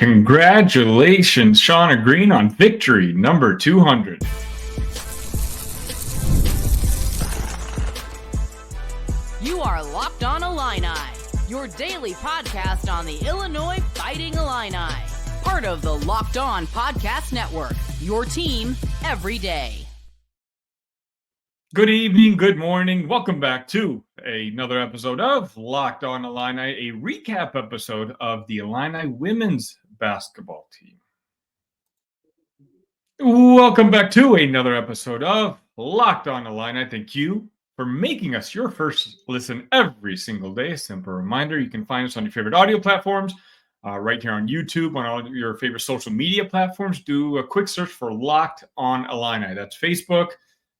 Congratulations, Shauna Green, on victory number 200. You are Locked On Illini, your daily podcast on the Illinois Fighting Illini. Part of the Locked On Podcast Network, your team every day. Good evening, good morning. Welcome back to another episode of Locked On Illini, a recap episode of the Illini women's basketball team. Welcome back to another episode of Locked On Illini. Thank you for making us your first listen every single day. A simple reminder, you can find us on your favorite audio platforms, right here on YouTube, on all your favorite social media platforms. Do a quick search for Locked On Illini. That's Facebook.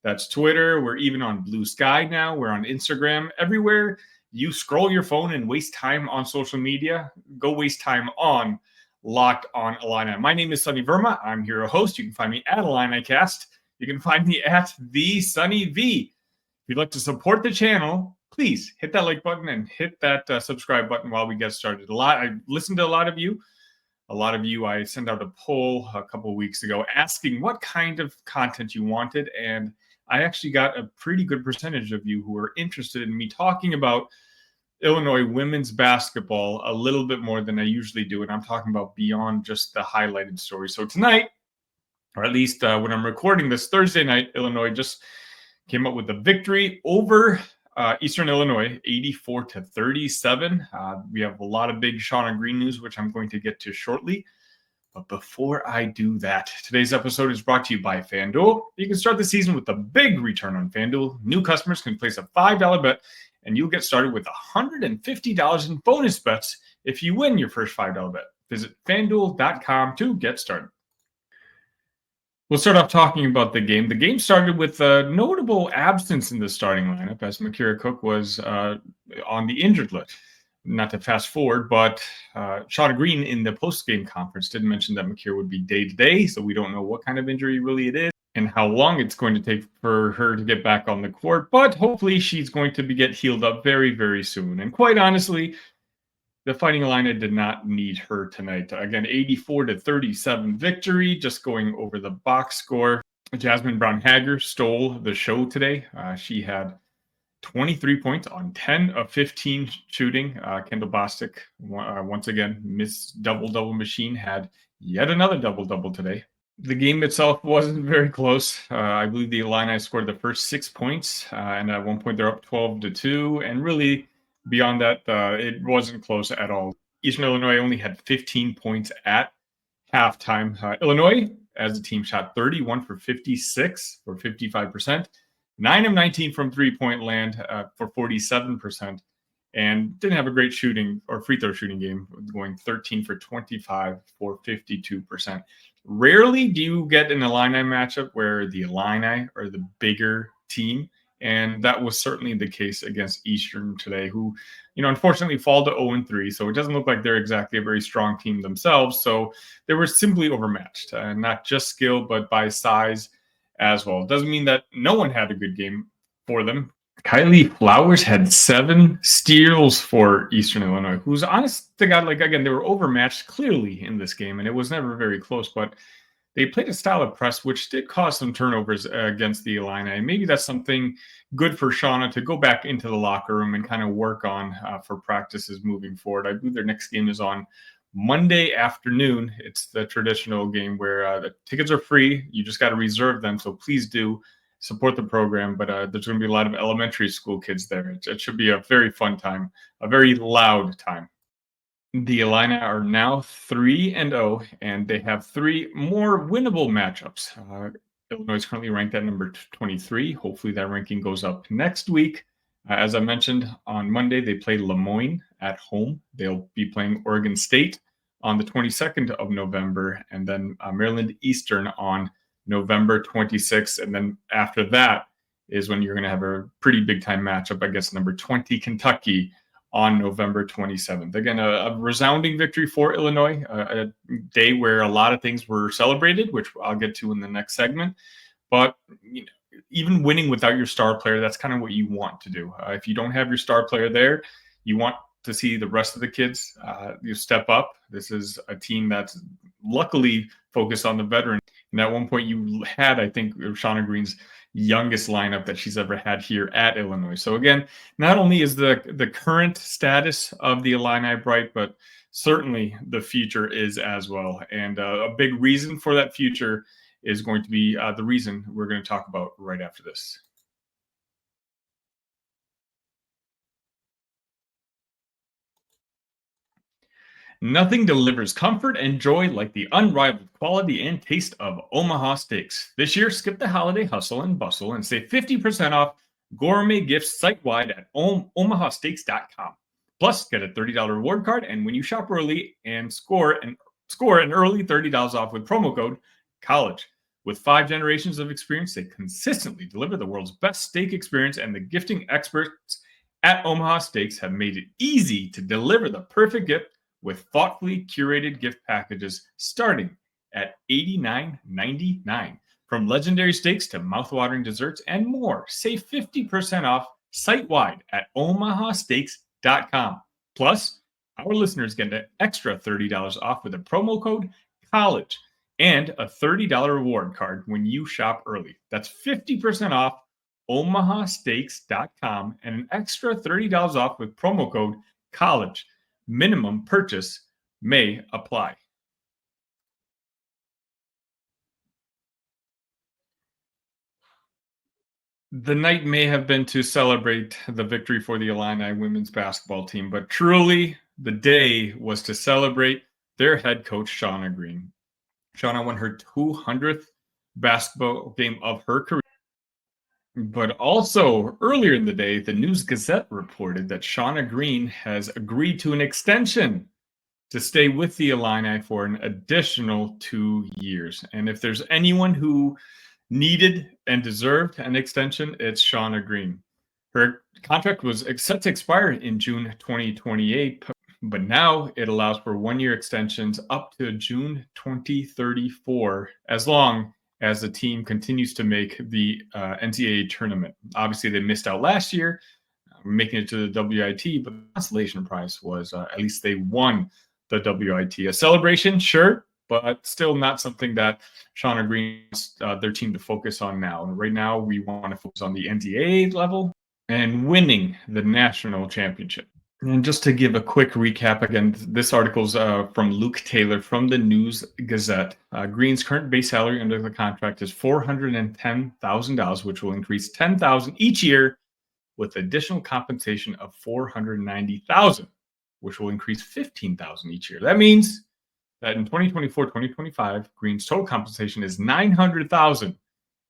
That's Twitter. We're even on Blue Sky now. We're on Instagram. Everywhere you scroll your phone and waste time on social media, go waste time on Locked On Illini. My name is Sunny Verma. I'm your host. You can find me at IlliniCast. You can find me at the Sunny V. If you'd like to support the channel, please hit that like button and hit that subscribe button while we get started. I listened to a lot of you. I sent out a poll a couple of weeks ago asking what kind of content you wanted, and I actually got a pretty good percentage of you who were interested in me talking about Illinois women's basketball a little bit more than I usually do, and I'm talking about beyond just the highlighted story. So tonight, or at least when I'm recording this Thursday night, Illinois just came up with a victory over Eastern Illinois, 84-37. We have a lot of big Shauna Green news, which I'm going to get to shortly. But before I do that, today's episode is brought to you by FanDuel. You can start the season with a big return on FanDuel. New customers can place a $5 bet, and you'll get started with $150 in bonus bets if you win your first $5 bet. Visit FanDuel.com to get started. We'll start off talking about the game. The game started with a notable absence in the starting lineup as Makira Cook was on the injured list. Not to fast forward, but Shauna Green in the post-game conference did mention that Makira would be day-to-day, so we don't know what kind of injury really it is and how long it's going to take for her to get back on the court, but hopefully she's going to get healed up very, very soon. And quite honestly, the Fighting Illini did not need her tonight. Again, 84-37 victory, just going over the box score. Jasmine Brown-Hager stole the show today. She had 23 points on 10 of 15 shooting. Kendall Bostic, once again, Miss Double-Double Machine, had yet another double-double today. The game itself wasn't very close. I believe the Illini scored the first 6 points, and at one point they're up 12-2, and really beyond that, it wasn't close at all. Eastern Illinois only had 15 points at halftime. Illinois, as a team, shot 31 for 56 for 55%. 9 of 19 from three-point land for 47%, and didn't have a great shooting or free throw shooting game, going 13 for 25 for 52%. Rarely do you get an Illini matchup where the Illini are the bigger team, and that was certainly the case against Eastern today, who, unfortunately fall to 0-3, so it doesn't look like they're exactly a very strong team themselves. So they were simply overmatched, not just skill, but by size as well. It doesn't mean that no one had a good game for them. Kylie Flowers had 7 steals for Eastern Illinois, who's honest to God, again, they were overmatched clearly in this game, and it was never very close, but they played a style of press which did cause some turnovers against the Illini. And maybe that's something good for Shauna to go back into the locker room and kind of work on for practices moving forward. I believe their next game is on Monday afternoon. It's the traditional game where the tickets are free. You just got to reserve them. So please do support the program. But there's going to be a lot of elementary school kids there. It should be a very fun time, a very loud time. The Illini are now 3-0, and they have 3 more winnable matchups. Illinois is currently ranked at number 23. Hopefully that ranking goes up next week. As I mentioned, on Monday, they play Lemoyne at home. They'll be playing Oregon State on the 22nd of November, and then Maryland Eastern on November 26th. And then after that is when you're going to have a pretty big-time matchup against number 20 Kentucky on November 27th. Again, a resounding victory for Illinois, a day where a lot of things were celebrated, which I'll get to in the next segment. But even winning without your star player, that's kind of what you want to do. If you don't have your star player there, you want to see the rest of the kids you step up. This is a team that's luckily focused on the veteran. And at one point you had, I think, Shauna Green's youngest lineup that she's ever had here at Illinois. So again, not only is the current status of the Illini bright, but certainly the future is as well. And a big reason for that future is going to be the reason we're going to talk about right after this. Nothing delivers comfort and joy like the unrivaled quality and taste of Omaha Steaks. This year, skip the holiday hustle and bustle and save 50% off gourmet gifts site-wide at omahasteaks.com. Plus, get a $30 reward card, and when you shop early and score an early $30 off with promo code COLLEGE. With 5 generations of experience, they consistently deliver the world's best steak experience, and the gifting experts at Omaha Steaks have made it easy to deliver the perfect gift with thoughtfully curated gift packages starting at $89.99. From legendary steaks to mouthwatering desserts and more, save 50% off site-wide at omahasteaks.com. Plus, our listeners get an extra $30 off with a promo code COLLEGE and a $30 reward card when you shop early. That's 50% off omahasteaks.com and an extra $30 off with promo code COLLEGE. Minimum purchase may apply. The night may have been to celebrate the victory for the Illini women's basketball team, but truly the day was to celebrate their head coach, Shauna Green. Shauna won her 200th basketball game of her career. But also, earlier in the day, the News-Gazette reported that Shauna Green has agreed to an extension to stay with the Illini for an additional 2 years. And if there's anyone who needed and deserved an extension, it's Shauna Green. Her contract was set to expire in June 2028, but now it allows for 1-year extensions up to June 2034, as long as the team continues to make the NCAA tournament. Obviously, they missed out last year, making it to the WIT, but the consolation prize was at least they won the WIT. A celebration, sure, but still not something that Shauna Green wants their team to focus on now. And right now, we want to focus on the NCAA level and winning the national championship. And just to give a quick recap, again, this article's from Luke Taylor from the News-Gazette. Green's current base salary under the contract is $410,000, which will increase $10,000 each year, with additional compensation of $490,000, which will increase $15,000 each year. That means that in 2024-2025, Green's total compensation is $900,000,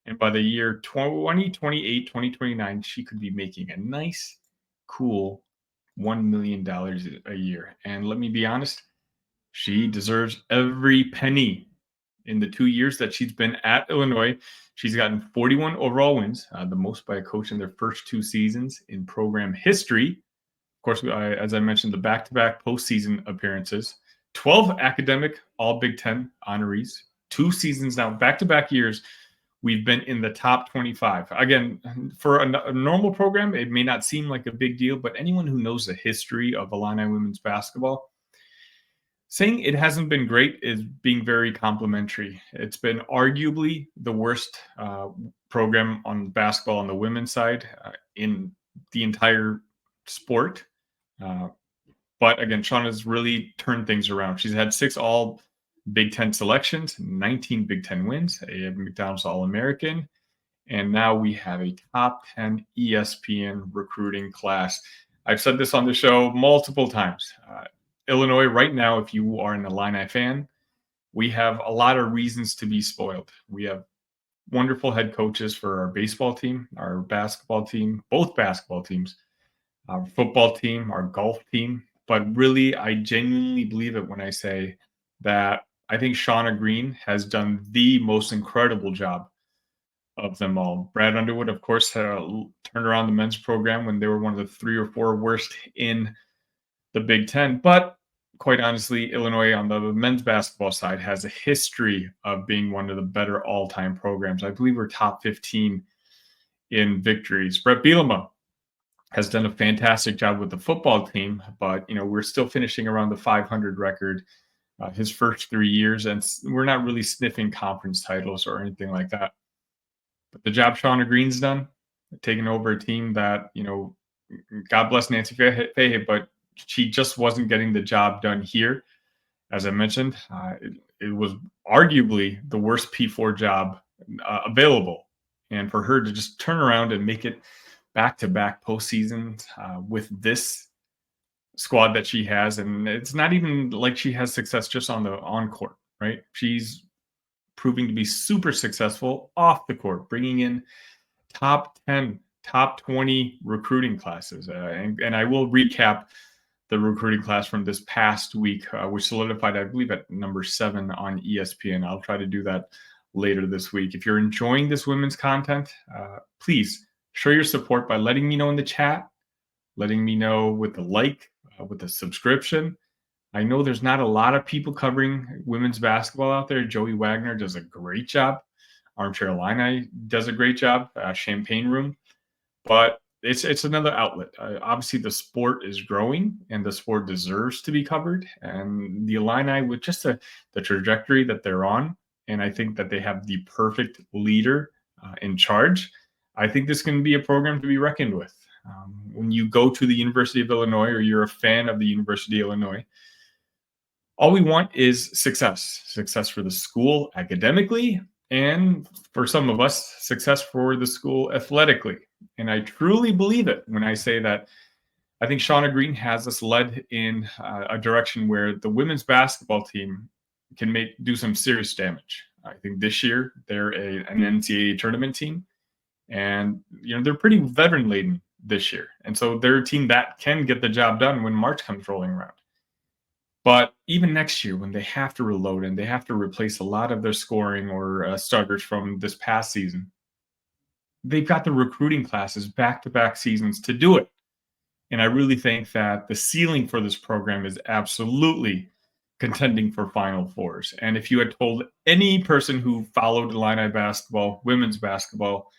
and by the year 2028-2029, she could be making a nice, cool $1 million a year. And let me be honest, she deserves every penny. In the 2 years that she's been at Illinois, she's gotten 41 overall wins, the most by a coach in their first 2 seasons in program history. Of course, as I mentioned, the back-to-back postseason appearances, 12 academic All Big Ten honorees, 2 seasons now, back-to-back years, we've been in the top 25. Again, for a normal program, it may not seem like a big deal, but anyone who knows the history of Illini women's basketball, saying it hasn't been great is being very complimentary. It's been arguably the worst program on basketball on the women's side in the entire sport. But again, Shauna's really turned things around. She's had 6 all Big Ten selections, 19 Big Ten wins, a McDonald's All-American, and now we have a top 10 ESPN recruiting class. I've said this on the show multiple times. Illinois, right now, if you are an Illini fan, we have a lot of reasons to be spoiled. We have wonderful head coaches for our baseball team, our basketball team, both basketball teams, our football team, our golf team. But really, I genuinely believe it when I say that I think Shauna Green has done the most incredible job of them all. Brad Underwood, of course, turned around the men's program when they were one of the 3 or 4 worst in the Big Ten. But quite honestly, Illinois on the men's basketball side has a history of being one of the better all-time programs. I believe we're top 15 in victories. Brett Bielema has done a fantastic job with the football team, but we're still finishing around the 500 record his first 3 years, and we're not really sniffing conference titles or anything like that. But the job Shauna Green's done, taking over a team that, God bless Nancy Fahey, but she just wasn't getting the job done here. As I mentioned, it was arguably the worst P4 job available. And for her to just turn around and make it back-to-back postseasons with this squad that she has, and it's not even like she has success just on the on-court, right? She's proving to be super successful off the court, bringing in top 10, top 20 recruiting classes. And I will recap the recruiting class from this past week, which solidified, I believe, at number 7 on ESPN. I'll try to do that later this week. If you're enjoying this women's content, please show your support by letting me know in the chat, letting me know with the like, with the subscription. I know there's not a lot of people covering women's basketball out there. Joey Wagner does a great job. Armchair Illini does a great job. Champagne Room. But it's another outlet. Obviously, the sport is growing, and the sport deserves to be covered. And the Illini, with just the trajectory that they're on, and I think that they have the perfect leader in charge, I think this can be a program to be reckoned with. When you go to the University of Illinois, or you're a fan of the University of Illinois, all we want is success for the school academically, and for some of us, success for the school athletically. And I truly believe it when I say that I think Shauna Green has us led in a direction where the women's basketball team can do some serious damage. I think this year they're an NCAA tournament team, and they're pretty veteran laden this year, and so they're a team that can get the job done when March comes rolling around. But even next year, when they have to reload and they have to replace a lot of their scoring or starters from this past season, they've got the recruiting classes back-to-back seasons to do it. And I really think that the ceiling for this program is absolutely contending for Final Fours. And if you had told any person who followed Illini basketball, women's basketball,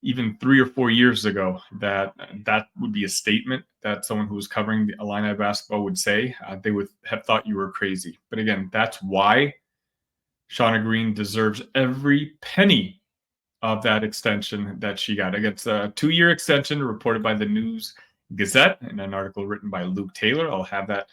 even 3 or 4 years ago, that would be a statement that someone who was covering the Illini basketball would say, they would have thought you were crazy. But again, that's why Shauna Green deserves every penny of that extension that she got. It's a 2-year extension reported by the News Gazette in an article written by Luke Taylor. I'll have that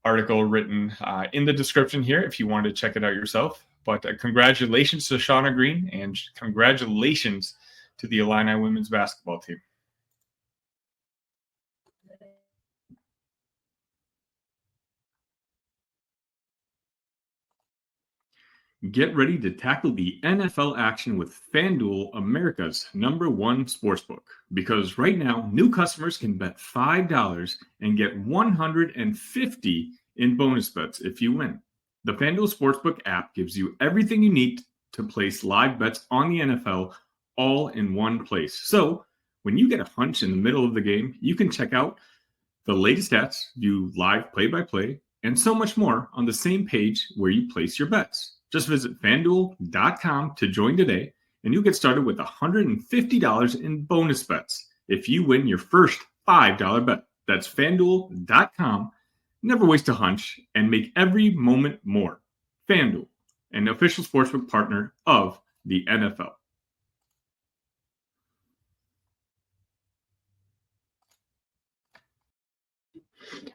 article written in the description here if you want to check it out yourself. But congratulations to Shauna Green, and congratulations to the Illini women's basketball team. Get ready to tackle the NFL action with FanDuel, America's #1 sportsbook. Because right now, new customers can bet $5 and get $150 in bonus bets if you win. The FanDuel Sportsbook app gives you everything you need to place live bets on the NFL all in one place. So when you get a hunch in the middle of the game, you can check out the latest stats, view live play-by-play, and so much more on the same page where you place your bets. Just visit FanDuel.com to join today, and you'll get started with $150 in bonus bets if you win your first $5 bet. That's FanDuel.com. Never waste a hunch and make every moment more. FanDuel, an official sportsbook partner of the NFL.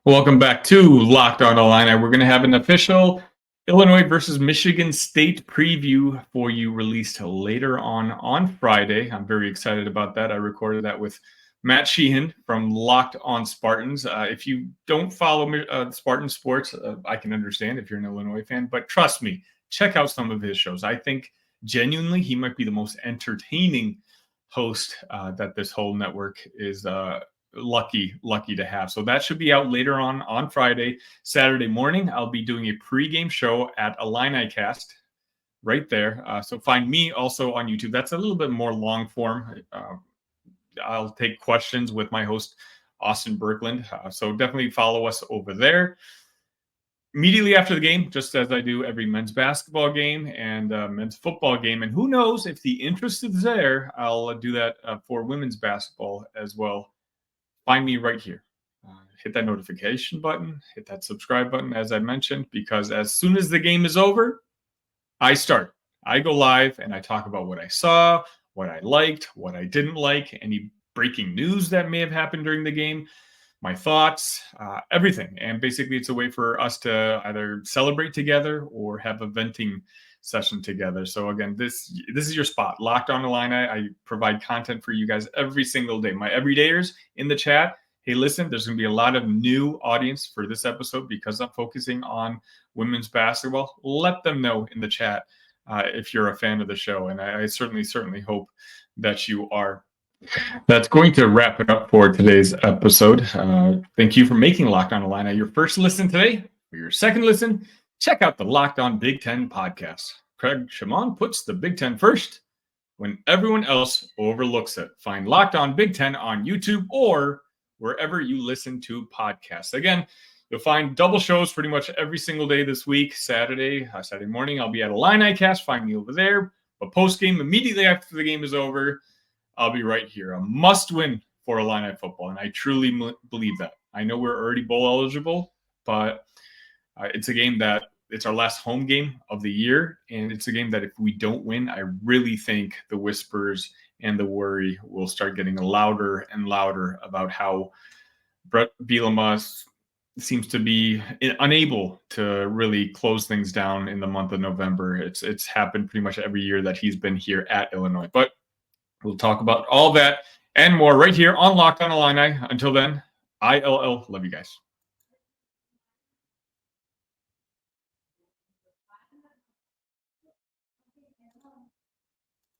Welcome back to Locked On Illini. We're going to have an official Illinois versus Michigan State preview for you released later on Friday. I'm very excited about that. I recorded that with Matt Sheehan from Locked On Spartans. If you don't follow Spartan sports, I can understand if you're an Illinois fan, but trust me, check out some of his shows. I think genuinely he might be the most entertaining host that this whole network is lucky to have. So that should be out later on Friday. Saturday morning, I'll be doing a pregame show at Illini Cast right there. So find me also on YouTube. That's a little bit more long form. I'll take questions with my host, Austin Berkland. So definitely follow us over there. Immediately after the game, just as I do every men's basketball game and men's football game. And who knows, if the interest is there, I'll do that for women's basketball as well find me right here. Hit that notification button, hit that subscribe button, as I mentioned, because as soon as the game is over, I start. I go live and I talk about what I saw, what I liked, what I didn't like, any breaking news that may have happened during the game, my thoughts, everything. And basically, it's a way for us to either celebrate together or have a venting session together. So again, this is your spot. Locked On Illini. I provide content for you guys every single day. My everydayers in the chat. Hey, listen, there's going to be a lot of new audience for this episode because I'm focusing on women's basketball. Let them know in the chat if you're a fan of the show. And I certainly hope that you are. That's going to wrap it up for today's episode. Thank you for making Locked On Illini your first listen today. For your second listen, check out the Locked On Big Ten podcast. Craig Shimon puts the Big Ten first when everyone else overlooks it. Find Locked On Big Ten on YouTube or wherever you listen to podcasts. Again, you'll find double shows pretty much every single day this week. Saturday morning, I'll be at Illini Cast. Find me over there. But post-game, immediately after the game is over, I'll be right here. A must-win for Illini football, and I truly believe that. I know we're already bowl eligible, but it's a game that it's our last home game of the year, and it's a game that if we don't win, I really think the whispers and the worry will start getting louder and louder about how Brett Bielema seems to be unable to really close things down in the month of November. It's happened pretty much every year that he's been here at Illinois. But we'll talk about all that and more right here on Locked On Illini. Until then, ILL. Love you guys.